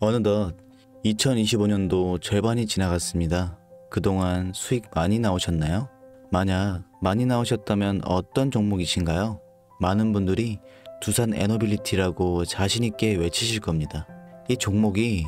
어느덧 2025년도 절반이 지나갔습니다. 그동안 수익 많이 나오셨나요? 만약 많이 나오셨다면 어떤 종목이신가요? 많은 분들이 두산 에너빌리티라고 자신있게 외치실 겁니다. 이 종목이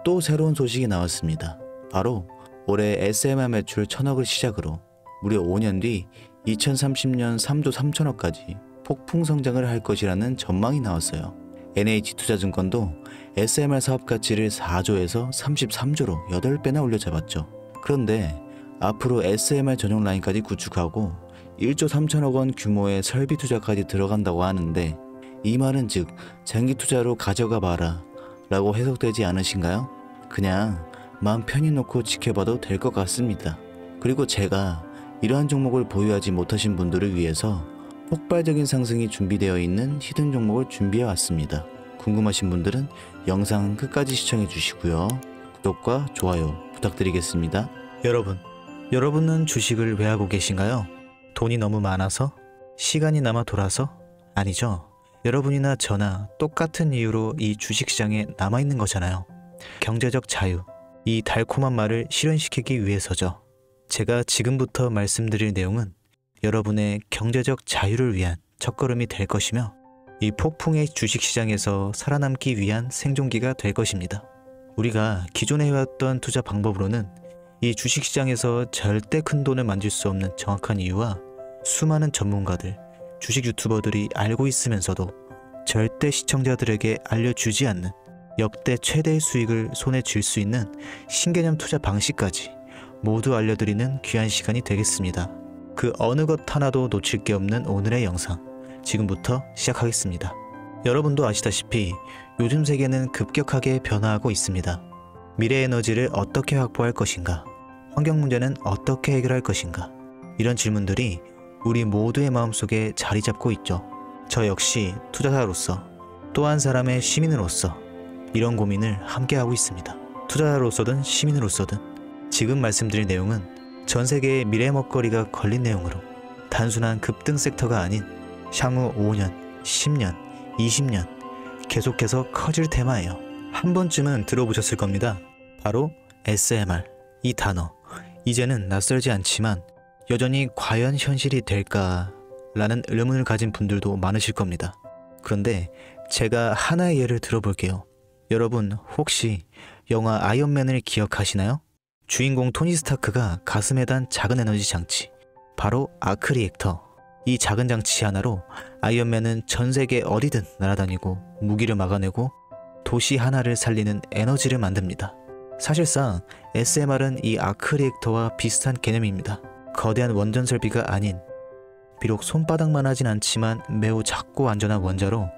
또 새로운 소식이 나왔습니다. 바로 올해 SMR 매출 1000억을 시작으로 무려 5년 뒤 2030년 3조 3천억까지 폭풍 성장을 할 것이라는 전망이 나왔어요. NH투자증권도 SMR 사업 가치를 4조에서 33조로 8배나 올려잡았죠. 그런데 앞으로 SMR 전용 라인까지 구축하고 1조 3천억 원 규모의 설비 투자까지 들어간다고 하는데, 이 말은 즉 장기 투자로 가져가 봐라 라고 해석되지 않으신가요? 그냥 마음 편히 놓고 지켜봐도 될 것 같습니다. 그리고 제가 이러한 종목을 보유하지 못하신 분들을 위해서 폭발적인 상승이 준비되어 있는 히든 종목을 준비해 왔습니다. 궁금하신 분들은 영상 끝까지 시청해 주시고요. 구독과 좋아요 부탁드리겠습니다. 여러분은 주식을 왜 하고 계신가요? 돈이 너무 많아서? 시간이 남아 돌아서? 아니죠. 여러분이나 저나 똑같은 이유로 이 주식시장에 남아있는 거잖아요. 경제적 자유, 이 달콤한 말을 실현시키기 위해서죠. 제가 지금부터 말씀드릴 내용은 여러분의 경제적 자유를 위한 첫걸음이 될 것이며, 이 폭풍의 주식시장에서 살아남기 위한 생존기가 될 것입니다. 우리가 기존에 해왔던 투자 방법으로는 이 주식시장에서 절대 큰 돈을 만질 수 없는 정확한 이유와 수많은 전문가들, 주식 유튜버들이 알고 있으면서도 절대 시청자들에게 알려주지 않는 역대 최대의 수익을 손에 쥘 수 있는 신개념 투자 방식까지 모두 알려드리는 귀한 시간이 되겠습니다. 그 어느 것 하나도 놓칠 게 없는 오늘의 영상, 지금부터 시작하겠습니다. 여러분도 아시다시피 요즘 세계는 급격하게 변화하고 있습니다. 미래 에너지를 어떻게 확보할 것인가? 환경 문제는 어떻게 해결할 것인가? 이런 질문들이 우리 모두의 마음속에 자리 잡고 있죠. 저 역시 투자자로서, 또 한 사람의 시민으로서 이런 고민을 함께 하고 있습니다. 투자자로서든 시민으로서든 지금 말씀드릴 내용은 전 세계의 미래 먹거리가 걸린 내용으로 단순한 급등 섹터가 아닌 향후 5년, 10년, 20년 계속해서 커질 테마예요. 한 번쯤은 들어보셨을 겁니다. 바로 SMR, 이 단어. 이제는 낯설지 않지만 여전히 과연 현실이 될까? 라는 의문을 가진 분들도 많으실 겁니다. 그런데 제가 하나의 예를 들어볼게요. 여러분 혹시 영화 아이언맨을 기억하시나요? 주인공 토니 스타크가 가슴에 단 작은 에너지 장치, 바로 아크 리액터. 이 작은 장치 하나로 아이언맨은 전 세계 어디든 날아다니고 무기를 막아내고 도시 하나를 살리는 에너지를 만듭니다. 사실상 SMR은 이 아크 리액터와 비슷한 개념입니다. 거대한 원전 설비가 아닌, 비록 손바닥만 하진 않지만 매우 작고 안전한 원자로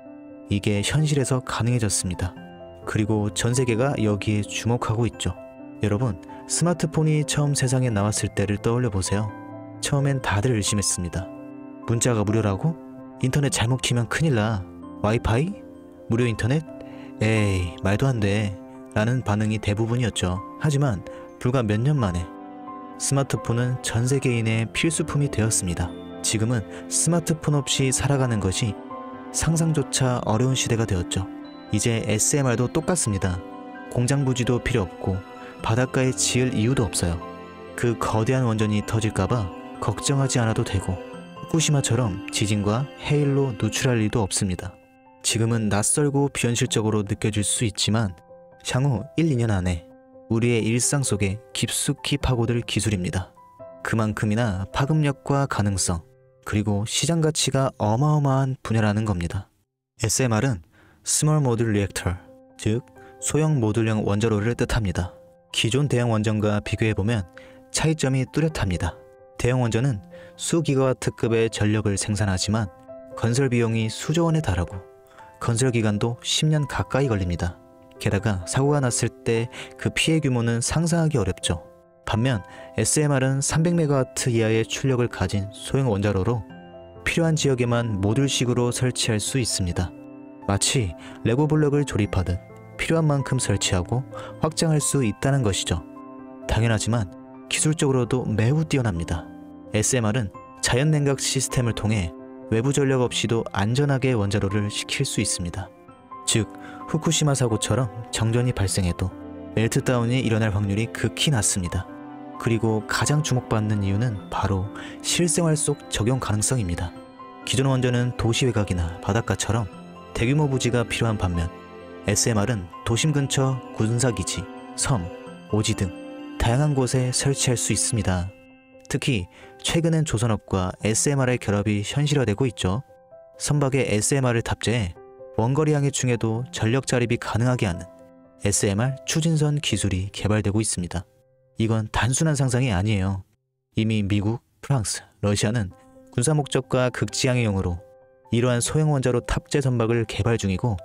이게 현실에서 가능해졌습니다. 그리고 전 세계가 여기에 주목하고 있죠. 여러분, 스마트폰이 처음 세상에 나왔을 때를 떠올려 보세요. 처음엔 다들 의심했습니다. 문자가 무료라고? 인터넷 잘못 키면 큰일 나. 와이파이? 무료 인터넷? 에이, 말도 안 돼. 라는 반응이 대부분이었죠. 하지만 불과 몇 년 만에 스마트폰은 전 세계인의 필수품이 되었습니다. 지금은 스마트폰 없이 살아가는 것이 상상조차 어려운 시대가 되었죠. 이제 SMR도 똑같습니다. 공장 부지도 필요 없고 바닷가에 지을 이유도 없어요. 그 거대한 원전이 터질까봐 걱정하지 않아도 되고, 후쿠시마처럼 지진과 해일로 누출할 일도 없습니다. 지금은 낯설고 비현실적으로 느껴질 수 있지만 향후 1, 2년 안에 우리의 일상 속에 깊숙이 파고들 기술입니다. 그만큼이나 파급력과 가능성, 그리고 시장 가치가 어마어마한 분야라는 겁니다. SMR은 Small Modular Reactor, 즉 소형 모듈형 원자로를 뜻합니다. 기존 대형 원전과 비교해보면 차이점이 뚜렷합니다. 대형 원전은 수기가와트급의 전력을 생산하지만 건설 비용이 수조 원에 달하고 건설 기간도 10년 가까이 걸립니다. 게다가 사고가 났을 때 그 피해 규모는 상상하기 어렵죠. 반면 SMR은 300MW 이하의 출력을 가진 소형 원자로로 필요한 지역에만 모듈식으로 설치할 수 있습니다. 마치 레고 블록을 조립하듯 필요한 만큼 설치하고 확장할 수 있다는 것이죠. 당연하지만 기술적으로도 매우 뛰어납니다. SMR은 자연 냉각 시스템을 통해 외부 전력 없이도 안전하게 원자로를 식힐 수 있습니다. 즉 후쿠시마 사고처럼 정전이 발생해도 멜트다운이 일어날 확률이 극히 낮습니다. 그리고 가장 주목받는 이유는 바로 실생활 속 적용 가능성입니다. 기존 원전은 도시 외곽이나 바닷가처럼 대규모 부지가 필요한 반면 SMR은 도심 근처 군사기지, 섬, 오지 등 다양한 곳에 설치할 수 있습니다. 특히 최근엔 조선업과 SMR의 결합이 현실화되고 있죠. 선박에 SMR을 탑재해 원거리 항해 중에도 전력 자립이 가능하게 하는 SMR 추진선 기술이 개발되고 있습니다. 이건 단순한 상상이 아니에요. 이미 미국, 프랑스, 러시아는 군사 목적과 극지항해용으로 이러한 소형 원자로 탑재 선박을 개발 중이고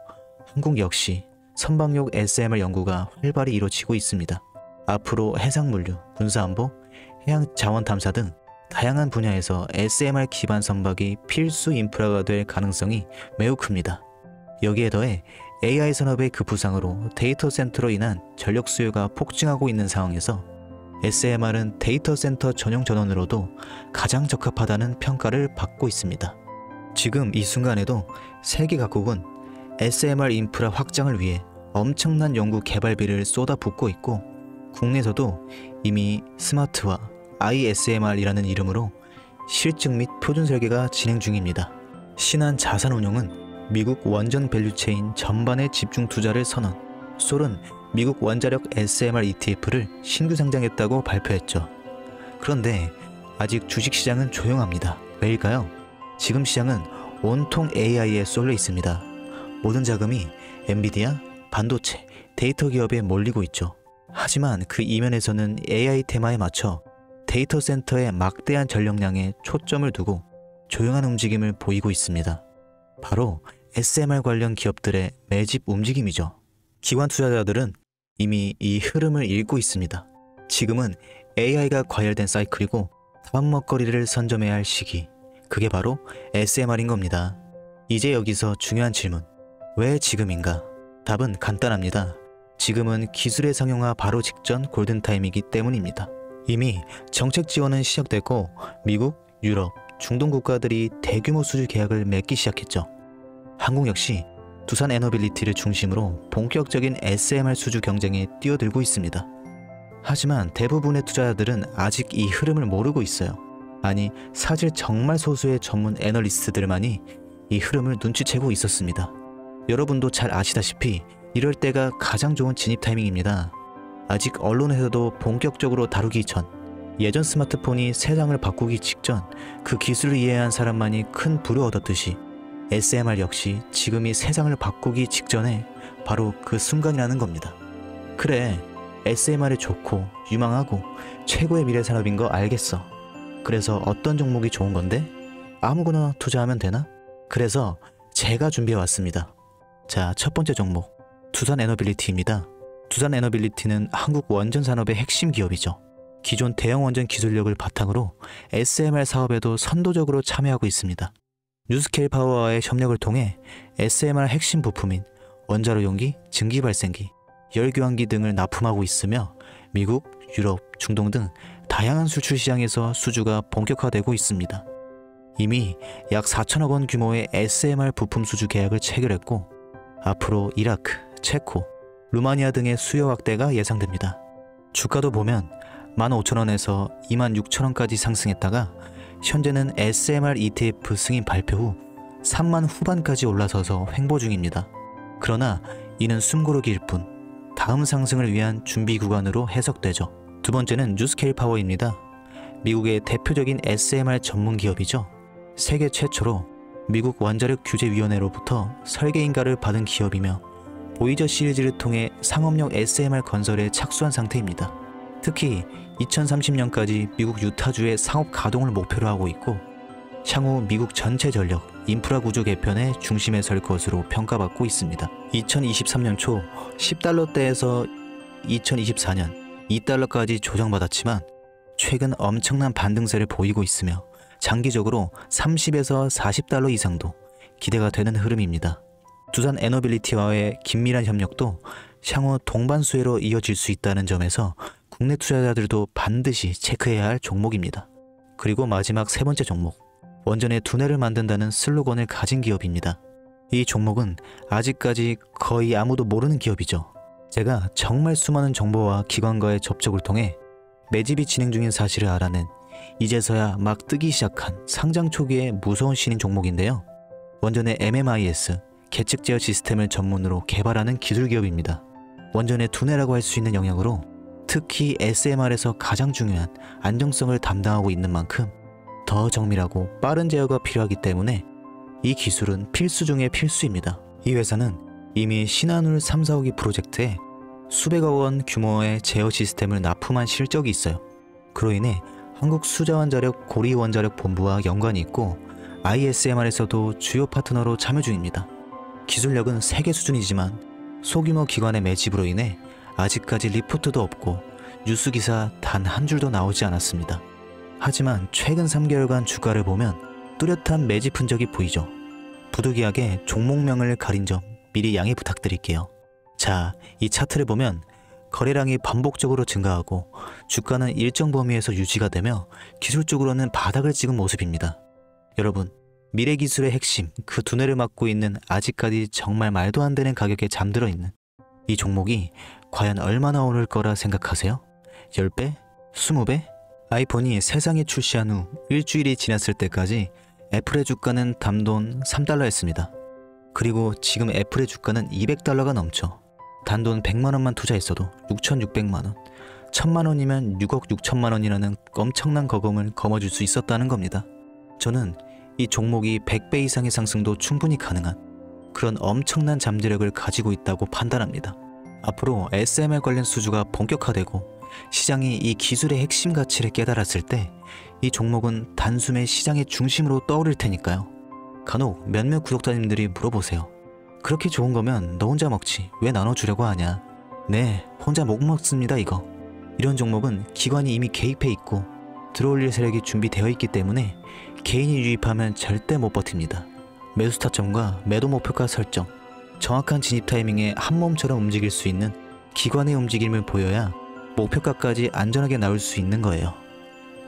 한국 역시 선박용 SMR 연구가 활발히 이루어지고 있습니다. 앞으로 해상물류, 군사안보, 해양자원탐사 등 다양한 분야에서 SMR 기반 선박이 필수 인프라가 될 가능성이 매우 큽니다. 여기에 더해 AI 산업의 급부상으로 데이터 센터로 인한 전력 수요가 폭증하고 있는 상황에서 SMR은 데이터 센터 전용 전원으로도 가장 적합하다는 평가를 받고 있습니다. 지금 이 순간에도 세계 각국은 SMR 인프라 확장을 위해 엄청난 연구 개발비를 쏟아붓고 있고 국내에서도 이미 스마트화 ISMR이라는 이름으로 실증 및 표준 설계가 진행 중입니다. 신한 자산운용은 미국 원전 밸류체인 전반에 집중 투자를 선언, 솔은 미국 원자력 SMR ETF를 신규 상장했다고 발표했죠. 그런데 아직 주식시장은 조용합니다. 왜일까요? 지금 시장은 온통 AI에 쏠려 있습니다. 모든 자금이 엔비디아, 반도체, 데이터 기업에 몰리고 있죠. 하지만 그 이면에서는 AI 테마에 맞춰 데이터 센터의 막대한 전력량에 초점을 두고 조용한 움직임을 보이고 있습니다. 바로 SMR 관련 기업들의 매집 움직임이죠. 기관 투자자들은 이미 이 흐름을 읽고 있습니다. 지금은 AI가 과열된 사이클이고 다음 먹거리를 선점해야 할 시기, 그게 바로 SMR인 겁니다. 이제 여기서 중요한 질문, 왜 지금인가? 답은 간단합니다. 지금은 기술의 상용화 바로 직전 골든타임이기 때문입니다. 이미 정책 지원은 시작됐고 미국, 유럽, 중동 국가들이 대규모 수주 계약을 맺기 시작했죠. 한국 역시 두산 에너빌리티를 중심으로 본격적인 SMR 수주 경쟁에 뛰어들고 있습니다. 하지만 대부분의 투자자들은 아직 이 흐름을 모르고 있어요. 아니, 사실 정말 소수의 전문 애널리스트들만이 이 흐름을 눈치채고 있었습니다. 여러분도 잘 아시다시피 이럴 때가 가장 좋은 진입 타이밍입니다. 아직 언론에서도 본격적으로 다루기 전, 예전 스마트폰이 세상을 바꾸기 직전 그 기술을 이해한 사람만이 큰 부를 얻었듯이 SMR 역시 지금이 세상을 바꾸기 직전에 바로 그 순간이라는 겁니다. 그래, SMR이 좋고 유망하고 최고의 미래 산업인 거 알겠어. 그래서 어떤 종목이 좋은 건데? 아무거나 투자하면 되나? 그래서 제가 준비해왔습니다. 자, 첫 번째 종목, 두산 에너빌리티입니다. 두산 에너빌리티는 한국 원전 산업의 핵심 기업이죠. 기존 대형 원전 기술력을 바탕으로 SMR 사업에도 선도적으로 참여하고 있습니다. 뉴스케일 파워와의 협력을 통해 SMR 핵심 부품인 원자로 용기, 증기 발생기, 열교환기 등을 납품하고 있으며 미국, 유럽, 중동 등 다양한 수출 시장에서 수주가 본격화되고 있습니다. 이미 약 4천억 원 규모의 SMR 부품 수주 계약을 체결했고 앞으로 이라크, 체코, 루마니아 등의 수요 확대가 예상됩니다. 주가도 보면 15,000원에서 26,000원까지 상승했다가 현재는 SMR ETF 승인 발표 후 3만 후반까지 올라서서 횡보 중입니다. 그러나 이는 숨고르기일 뿐 다음 상승을 위한 준비 구간으로 해석되죠. 두 번째는 뉴스케일 파워입니다. 미국의 대표적인 SMR 전문 기업이죠. 세계 최초로 미국 원자력 규제위원회로부터 설계인가를 받은 기업이며 보이저 시리즈를 통해 상업용 SMR 건설에 착수한 상태입니다. 특히 2030년까지 미국 유타주의 상업 가동을 목표로 하고 있고 향후 미국 전체 전력, 인프라 구조 개편의 중심에 설 것으로 평가받고 있습니다. 2023년 초 10달러대에서 2024년 2달러까지 조정받았지만 최근 엄청난 반등세를 보이고 있으며 장기적으로 30에서 40달러 이상도 기대가 되는 흐름입니다. 두산 에너빌리티와의 긴밀한 협력도 향후 동반 수혜로 이어질 수 있다는 점에서 국내 투자자들도 반드시 체크해야 할 종목입니다. 그리고 마지막 세 번째 종목, 원전의 두뇌를 만든다는 슬로건을 가진 기업입니다. 이 종목은 아직까지 거의 아무도 모르는 기업이죠. 제가 정말 수많은 정보와 기관과의 접촉을 통해 매집이 진행 중인 사실을 알아낸 이제서야 막 뜨기 시작한 상장 초기의 무서운 신인 종목인데요. 원전의 MMIS, 계측 제어 시스템을 전문으로 개발하는 기술 기업입니다. 원전의 두뇌라고 할 수 있는 영역으로 특히 SMR에서 가장 중요한 안정성을 담당하고 있는 만큼 더 정밀하고 빠른 제어가 필요하기 때문에 이 기술은 필수 중의 필수입니다. 이 회사는 이미 신한울 3, 4호기 프로젝트에 수백억 원 규모의 제어 시스템을 납품한 실적이 있어요. 그로 인해 한국수자원자력 고리원자력 본부와 연관이 있고 ISMR에서도 주요 파트너로 참여 중입니다. 기술력은 세계 수준이지만 소규모 기관의 매집으로 인해 아직까지 리포트도 없고 뉴스 기사 단 한 줄도 나오지 않았습니다. 하지만 최근 3개월간 주가를 보면 뚜렷한 매집 흔적이 보이죠. 부득이하게 종목명을 가린 점 미리 양해 부탁드릴게요. 자, 이 차트를 보면 거래량이 반복적으로 증가하고 주가는 일정 범위에서 유지가 되며 기술적으로는 바닥을 찍은 모습입니다. 여러분, 미래기술의 핵심, 그 두뇌를 맡고 있는 아직까지 정말 말도 안 되는 가격에 잠들어 있는 이 종목이 과연 얼마나 오를 거라 생각하세요? 10배? 20배? 아이폰이 세상에 출시한 후 일주일이 지났을 때까지 애플의 주가는 단돈 3달러였습니다. 그리고 지금 애플의 주가는 200달러가 넘죠. 단돈 100만원만 투자했어도 6,600만원, 1,000만원이면 6억 6천만원이라는 엄청난 거금을 거머쥘 수 있었다는 겁니다. 저는 이 종목이 100배 이상의 상승도 충분히 가능한 그런 엄청난 잠재력을 가지고 있다고 판단합니다. 앞으로 SMR 관련 수주가 본격화되고 시장이 이 기술의 핵심 가치를 깨달았을 때 이 종목은 단숨에 시장의 중심으로 떠오를 테니까요. 간혹 몇몇 구독자님들이 물어보세요. 그렇게 좋은 거면 너 혼자 먹지 왜 나눠주려고 하냐. 네, 혼자 못 먹습니다 이거. 이런 종목은 기관이 이미 개입해 있고 들어올릴 세력이 준비되어 있기 때문에 개인이 유입하면 절대 못 버팁니다. 매수 타점과 매도 목표가 설정, 정확한 진입 타이밍에 한 몸처럼 움직일 수 있는 기관의 움직임을 보여야 목표가까지 안전하게 나올 수 있는 거예요.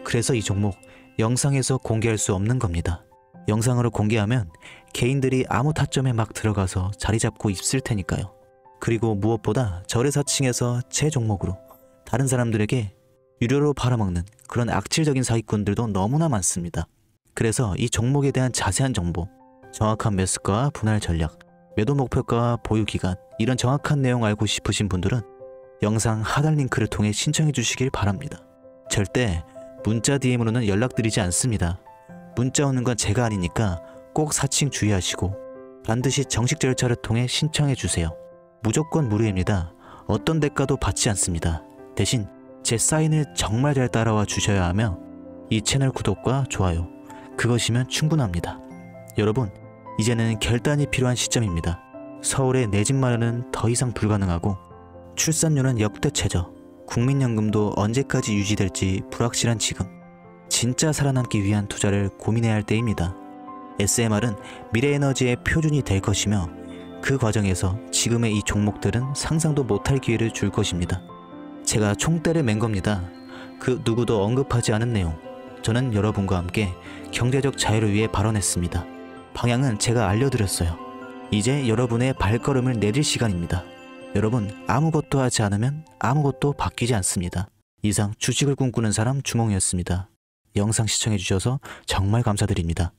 그래서 이 종목 영상에서 공개할 수 없는 겁니다. 영상으로 공개하면 개인들이 아무 타점에 막 들어가서 자리 잡고 있을 테니까요. 그리고 무엇보다 절에사칭해서 제 종목으로 다른 사람들에게 유료로 팔아먹는 그런 악질적인 사기꾼들도 너무나 많습니다. 그래서 이 종목에 대한 자세한 정보, 정확한 매수가와 분할 전략, 매도 목표가와 보유 기간, 이런 정확한 내용 알고 싶으신 분들은 영상 하단 링크를 통해 신청해 주시길 바랍니다. 절대 문자 DM으로는 연락드리지 않습니다. 문자 오는 건 제가 아니니까 꼭 사칭 주의하시고 반드시 정식 절차를 통해 신청해 주세요. 무조건 무료입니다. 어떤 대가도 받지 않습니다. 대신 제 사인을 정말 잘 따라와 주셔야 하며 이 채널 구독과 좋아요, 그것이면 충분합니다. 여러분, 이제는 결단이 필요한 시점입니다. 서울의 내 집 마련은 더 이상 불가능하고 출산율은 역대 최저, 국민연금도 언제까지 유지될지 불확실한 지금, 진짜 살아남기 위한 투자를 고민해야 할 때입니다. SMR은 미래에너지의 표준이 될 것이며 그 과정에서 지금의 이 종목들은 상상도 못할 기회를 줄 것입니다. 제가 총대를 맨 겁니다. 그 누구도 언급하지 않은 내용. 저는 여러분과 함께 경제적 자유를 위해 발언했습니다. 방향은 제가 알려드렸어요. 이제 여러분의 발걸음을 내딜 시간입니다. 여러분, 아무것도 하지 않으면 아무것도 바뀌지 않습니다. 이상 주식을 꿈꾸는 사람 주몽이었습니다. 영상 시청해주셔서 정말 감사드립니다.